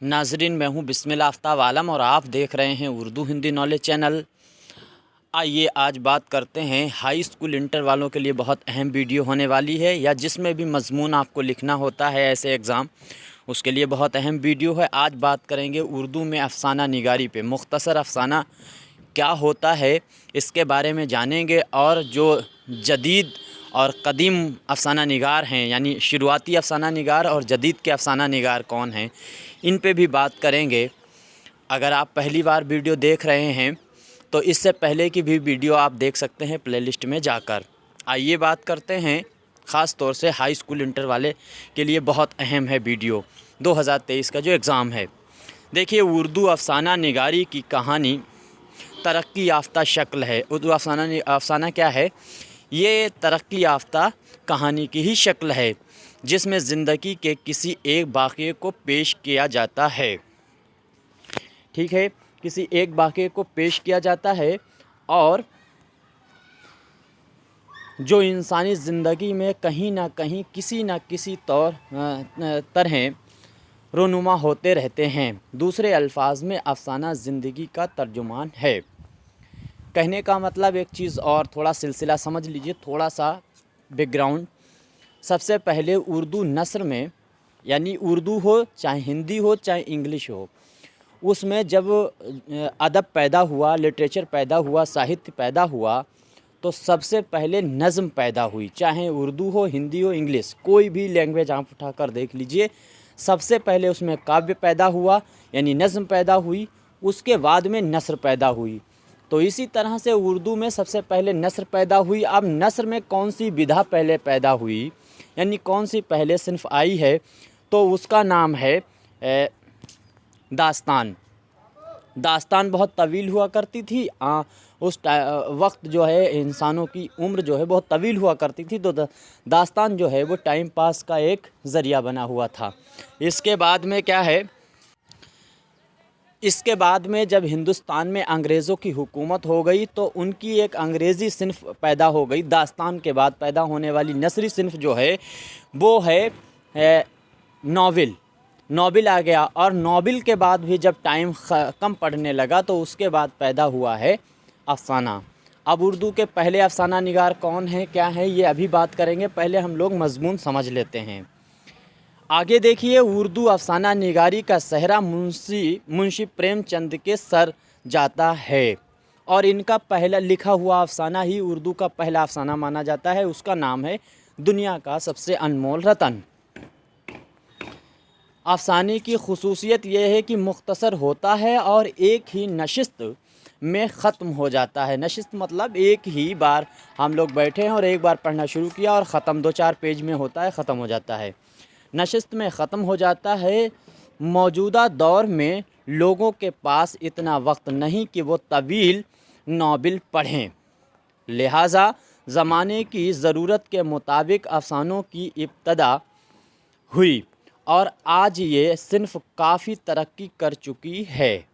नाजरीन, मैं हूं बिस्मिल्लाह आफ्ताब आलम और आप देख रहे हैं उर्दू हिंदी नॉलेज चैनल। आइए आज बात करते हैं हाई स्कूल इंटर वालों के लिए बहुत अहम वीडियो होने वाली है, या जिसमें भी मज़मून आपको लिखना होता है ऐसे एग्ज़ाम, उसके लिए बहुत अहम वीडियो है। आज बात करेंगे उर्दू में अफ़साना निगारी पे। मुख्तसर अफ़साना क्या होता है इसके बारे में जानेंगे, और जो जदीद और कदीम अफ़साना निगार हैं, यानी शुरुआती अफ़साना निगार और जदीद के अफ़साना निगार कौन हैं, इन पे भी बात करेंगे। अगर आप पहली बार वीडियो देख रहे हैं तो इससे पहले की भी वीडियो आप देख सकते हैं प्लेलिस्ट में जाकर। आइए बात करते हैं, ख़ास तौर से हाई स्कूल इंटर वाले के लिए बहुत अहम है वीडियो 2023 का जो एग्ज़ाम है। देखिए, उर्दू अफ़साना निगारी की कहानी तरक्की याफ़्ता शक्ल है। उर्दू अफ़साना क्या है? ये तरक्की याफ़्ता कहानी की ही शक्ल है, जिसमें ज़िंदगी के किसी एक वाक़ये को पेश किया जाता है। ठीक है, किसी एक वाक़ये को पेश किया जाता है, और जो इंसानी ज़िंदगी में कहीं ना कहीं किसी न किसी तरह रोनुमा होते रहते हैं। दूसरे अल्फाज में अफ़साना ज़िंदगी का तर्जुमान है। कहने का मतलब एक चीज़ और, थोड़ा सिलसिला समझ लीजिए, थोड़ा सा बैकग्राउंड। सबसे पहले उर्दू नस्र में, यानी उर्दू हो चाहे हिंदी हो चाहे इंग्लिश हो, उसमें जब अदब पैदा हुआ, लिटरेचर पैदा हुआ, साहित्य पैदा हुआ, तो सबसे पहले नज़म पैदा हुई। चाहे उर्दू हो, हिंदी हो, इंग्लिश, कोई भी लैंग्वेज आप उठाकर देख लीजिए, सबसे पहले उसमें काव्य पैदा हुआ, यानी नज़म पैदा हुई। उसके बाद में नस्र पैदा हुई। तो इसी तरह से उर्दू में सबसे पहले नस्र पैदा हुई। अब नस्र में कौन सी विधा पहले पैदा हुई, यानी कौन सी पहले सिन्फ आई है, तो उसका नाम है दास्तान। दास्तान बहुत तवील हुआ करती थी। उस वक्त जो है इंसानों की उम्र जो है बहुत तवील हुआ करती थी, तो दास्तान जो है वो टाइम पास का एक ज़रिया बना हुआ था। इसके बाद में क्या है, इसके बाद में जब हिंदुस्तान में अंग्रेज़ों की हुकूमत हो गई, तो उनकी एक अंग्रेज़ी सिन्फ पैदा हो गई। दास्तान के बाद पैदा होने वाली नस्री सिन्फ जो है वो है नॉवेल। नॉवेल आ गया, और नॉवेल के बाद भी जब टाइम कम पड़ने लगा, तो उसके बाद पैदा हुआ है अफ़साना। अब उर्दू के पहले अफ़साना निगार कौन है, क्या है, ये अभी बात करेंगे। पहले हम लोग मज़मून समझ लेते हैं। आगे देखिए, उर्दू अफ़साना निगारी का सहरा मुंशी प्रेमचंद के सर जाता है, और इनका पहला लिखा हुआ अफ़साना ही उर्दू का पहला अफ़साना माना जाता है। उसका नाम है दुनिया का सबसे अनमोल रतन। अफ़साने की ख़ुसूसियत यह है कि मुख्तसर होता है और एक ही नशिस्त में ख़त्म हो जाता है। नशिस्त मतलब एक ही बार हम लोग बैठे हैं और एक बार पढ़ना शुरू किया और ख़त्म, 2-4 पेज में होता है, ख़त्म हो जाता है। नशिस्त में ख़त्म हो जाता है। मौजूदा दौर में लोगों के पास इतना वक्त नहीं कि वो तवील नॉवेल पढ़ें, लिहाजा ज़माने की ज़रूरत के मुताबिक अफ़सानों की इब्तदा हुई, और आज ये सिर्फ काफ़ी तरक्की कर चुकी है।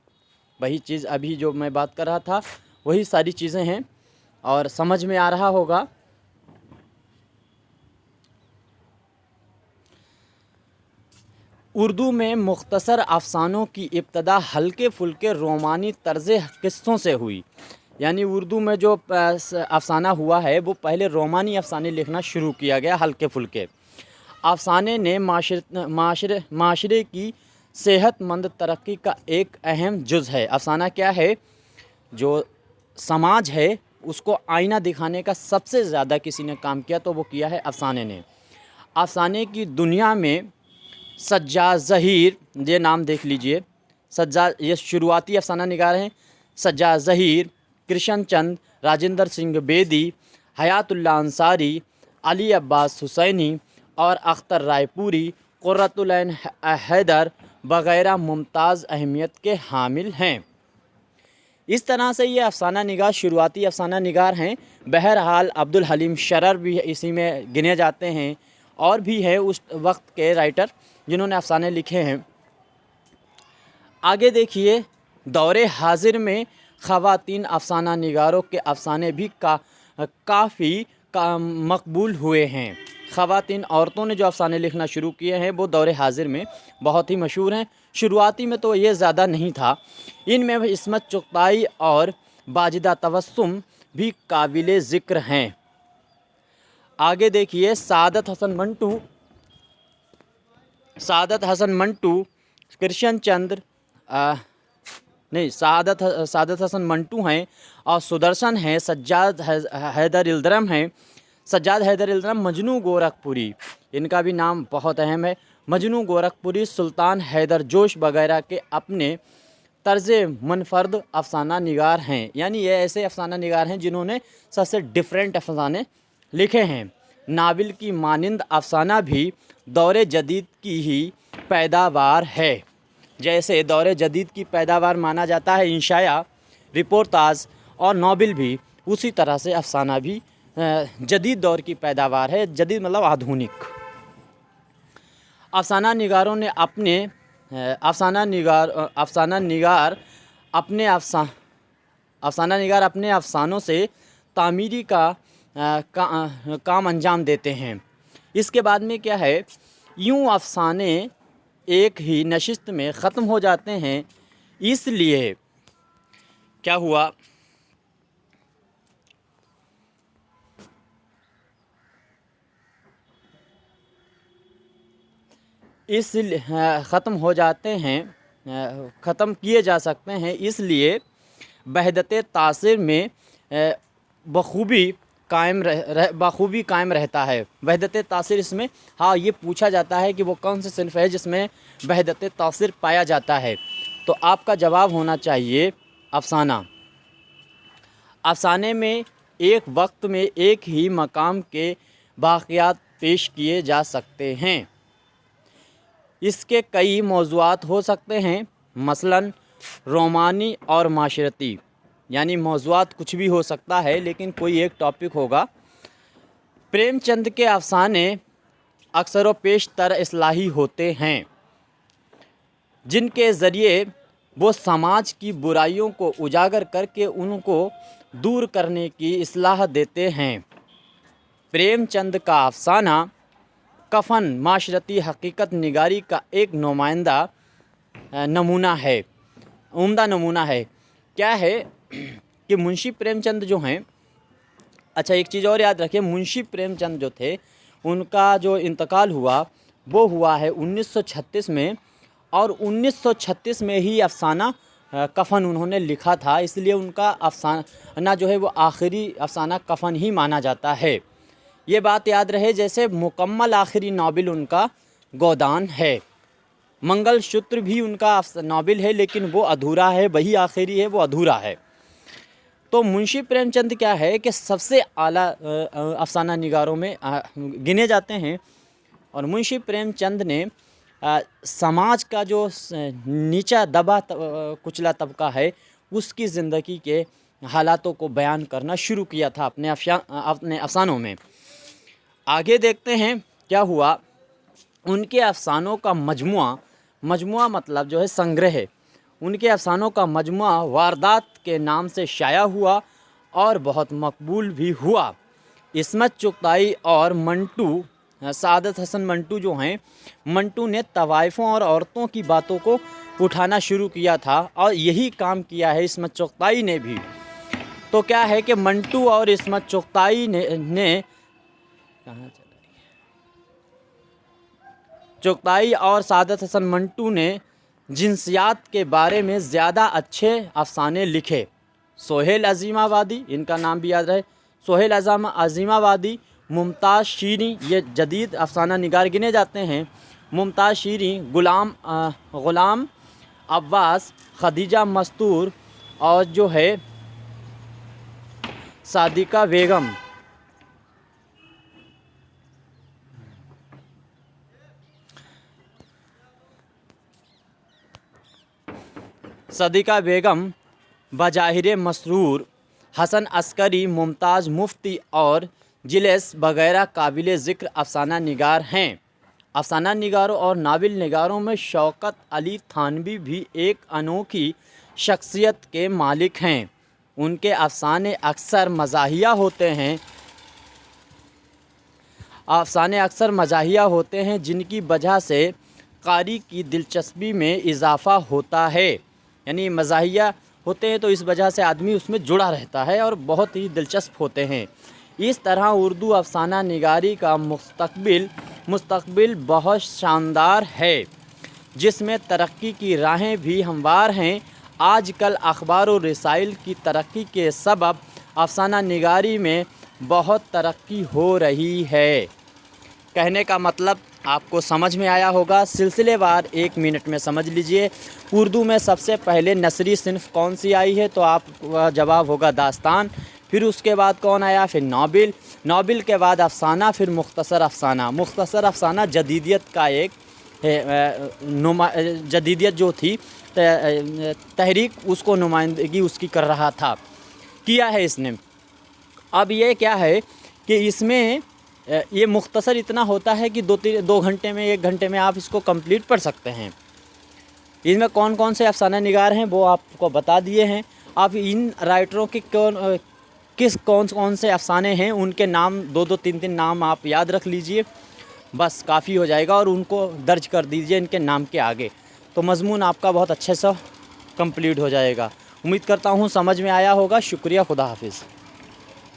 वही चीज़ अभी जो मैं बात कर रहा था, वही सारी चीज़ें हैं, और समझ में आ रहा होगा। उर्दू में मुख्तसर अफ़सानों की इब्तदा हल्के फुल्के रोमानी तर्ज़ किस्सों से हुई। यानी उर्दू में जो अफ़साना हुआ है वो पहले रोमानी अफ़साने लिखना शुरू किया गया, हल्के फुल्के। अफ़साने ने माशरे की सेहतमंद तरक्की का एक अहम जुज़ है। अफ़साना क्या है? जो समाज है उसको आईना दिखाने का सबसे ज़्यादा किसी ने काम किया, तो वो किया है अफ़साने ने। अफ़साने की दुनिया में सज्जाद ज़हीर, ये नाम देख लीजिए, सज्जाद, ये शुरुआती अफ़साना निगार हैं। सज्जाद ज़हीर, कृष्ण चंद, राजेंद्र सिंह बेदी, हयातुल्लाह अंसारी, अली अब्बास हुसैनी और अख्तर रायपुरी, कुर्रतुल ऐन हैदर वग़ैरह मुमताज़ अहमियत के हामिल हैं। इस तरह से ये अफ़साना निगार शुरुआती अफ़साना निगार हैं। बहरहाल अब्दुल हलीम शरर भी इसी में गिने जाते हैं, और भी हैं उस वक्त के राइटर जिन्होंने अफ़साने लिखे हैं। आगे देखिए, दौरे हाजिर में ख़वातीन अफ़साना निगारों के अफ़साने भी काफ़ी मकबूल हुए हैं। ख़वातीन औरतों ने जो अफ़साने लिखना शुरू किए हैं वो दौर हाजिर में बहुत ही मशहूर हैं। शुरुआती में तो ये ज़्यादा नहीं था। इनमें इस्मत चुग़ताई और बाजिदा तबस्सुम भी काबिल ज़िक्र हैं। आगे देखिए, सादत हसन मंटू, कृष्ण चंद्र सादत हसन मंटू हैं और सुदर्शन हैं, सज्जाद हैदर इल्दरम हैं। सज्जाद हैदर इल्दरम, मजनू गोरखपुरी, इनका भी नाम बहुत अहम है। मजनू गोरखपुरी, सुल्तान हैदर जोश वगैरह के अपने तर्ज मुनफरद अफसाना निगार हैं। यानी ये ऐसे अफसाना निगार हैं जिन्होंने सबसे डिफरेंट अफसाने लिखे हैं। नाबिल की मानिंद अफसाना भी दौर जदीद की ही पैदावार है। जैसे दौर जदीद की पैदावार माना जाता है इंशाया, रिपोर्टाज और नाबिल भी, उसी तरह से अफसाना भी जदीद दौर की पैदावार है। जदीद मतलब आधुनिक। अफसाना निगारों ने अपने अफसाना निगार अपने अफसानों से तामीरी काम अंजाम देते हैं। इसके बाद में क्या है, यूँ अफसाने एक ही नशिस्त में ख़त्म हो जाते हैं। इसलिए क्या हुआ, इसलिए ख़त्म हो जाते हैं, ख़त्म किए जा सकते हैं। इसलिए वहदत तासीर में बखूबी कायम रहता है। वहदत तासीर, इसमें हाँ ये पूछा जाता है कि वो कौन सा सिन्फ़ है जिसमें वहदत तासीर पाया जाता है, तो आपका जवाब होना चाहिए अफसाना। अफसाने में एक वक्त में एक ही मकाम के वाक़यात पेश किए जा सकते हैं। इसके कई मौज़ूआत हो सकते हैं, मसलन रोमानी और माशरती। यानी मौज़ूआत कुछ भी हो सकता है, लेकिन कोई एक टॉपिक होगा। प्रेमचंद के अफसाने अक्सर व पेशतर इस्लाही होते हैं, जिनके ज़रिए वो समाज की बुराइयों को उजागर करके उनको दूर करने की इस्लाह देते हैं। प्रेमचंद का अफसाना कफन माशरती हकीकत निगारी का एक नुमाइंदा नमूना है, उम्दा नमूना है। क्या है कि मुंशी प्रेमचंद जो हैं, अच्छा एक चीज़ और याद रखिए, मुंशी प्रेमचंद जो थे उनका जो इंतकाल हुआ वो हुआ है 1936 में, और 1936 में ही अफसाना कफन उन्होंने लिखा था। इसलिए उनका अफसाना जो है वो आखिरी अफसाना कफन ही माना जाता है। ये बात याद रहे। जैसे मुकम्मल आखिरी नावल उनका गोदान है, मंगलसूत्र भी उनका नावल है, लेकिन वो अधूरा है, वही आखिरी है, वो अधूरा है। तो मुंशी प्रेमचंद क्या है कि सबसे आला अफसाना निगारों में गिने जाते हैं। और मुंशी प्रेमचंद ने समाज का जो नीचा दबा कुचला तबका है उसकी ज़िंदगी के हालातों को बयान करना शुरू किया था अपने अफसानों में। आगे देखते हैं क्या हुआ। उनके अफसानों का मजमुआ मतलब जो है संग्रह, उनके अफसानों का मजमुआ वारदात के नाम से शाया हुआ और बहुत मकबूल भी हुआ। इस्मत चुग़ताई और मंटू, सादत हसन मंटू जो हैं, मंटू ने तवाइफ़ों और औरतों की बातों को उठाना शुरू किया था, और यही काम किया है इस्मत चुग़ताई ने भी। तो क्या है कि मंटू और इस्मत चुग़ताई ने चुग़ताई और सादत हसन मंटू ने जिनसियात के बारे में ज़्यादा अच्छे अफसाने लिखे। सोहेल अज़ीमाबादी, इनका नाम भी याद रहे, सोहेल अज़ीमाबादी, मुमताज़ शीरी, ये जदीद अफसाना निगार गिने जाते हैं। मुमताज़ शीरी, ग़ुलाम अब्बास, खदीजा मस्तूर और जो है सादिका बेगम। सदिका बेगम, बजाहिर मसरूर, हसन अस्करी, मुमताज़ मुफ्ती और जिलेस वगैरह काबिल ज़िक्र अफसाना निगार हैं। अफसाना निगारों और नावल निगारों में शौकत अली थानवी भी एक अनोखी शख्सियत के मालिक हैं। उनके अफसाने अक्सर मज़ाहिया होते हैं। अफसाने अक्सर मज़ाहिया होते हैं जिनकी वजह से कारी की दिलचस्पी में इजाफ़ा होता है। यानी मज़ाहिया होते हैं तो इस वजह से आदमी उसमें जुड़ा रहता है और बहुत ही दिलचस्प होते हैं। इस तरह उर्दू अफसाना निगारी का मुस्तक़बिल बहुत शानदार है, जिसमें तरक्की की राहें भी हमवार हैं। आजकल अखबार और रसाइल की तरक्की के सबब अफसाना निगारी में बहुत तरक्की हो रही है। कहने का मतलब आपको समझ में आया होगा। सिलसिलेवार 1 मिनट में समझ लीजिए। उर्दू में सबसे पहले नसरी सिन्फ कौन सी आई है, तो आप जवाब होगा दास्तान। फिर उसके बाद कौन आया, फिर नाबिल के बाद अफसाना, फिर मुख्तसर अफसाना। मुख्तसर अफसाना जदीदियत का एक जदीदियत जो थी तहरीक, उसको नुमाइंदगी उसकी कर रहा था, किया है इसने। अब ये क्या है कि इसमें ये मुख्तसर इतना होता है कि 2 घंटे में 1 घंटे में आप इसको कंप्लीट पढ़ सकते हैं। इसमें कौन कौन से अफसाना निगार हैं वो आपको बता दिए हैं। आप इन राइटरों के कौन से अफसाने हैं उनके नाम 2-2 3-3 नाम आप याद रख लीजिए, बस काफ़ी हो जाएगा, और उनको दर्ज कर दीजिए इनके नाम के आगे, तो मज़मून आपका बहुत अच्छे से कंप्लीट हो जाएगा। उम्मीद करता हूँ समझ में आया होगा। शुक्रिया, खुदा हाफिज़।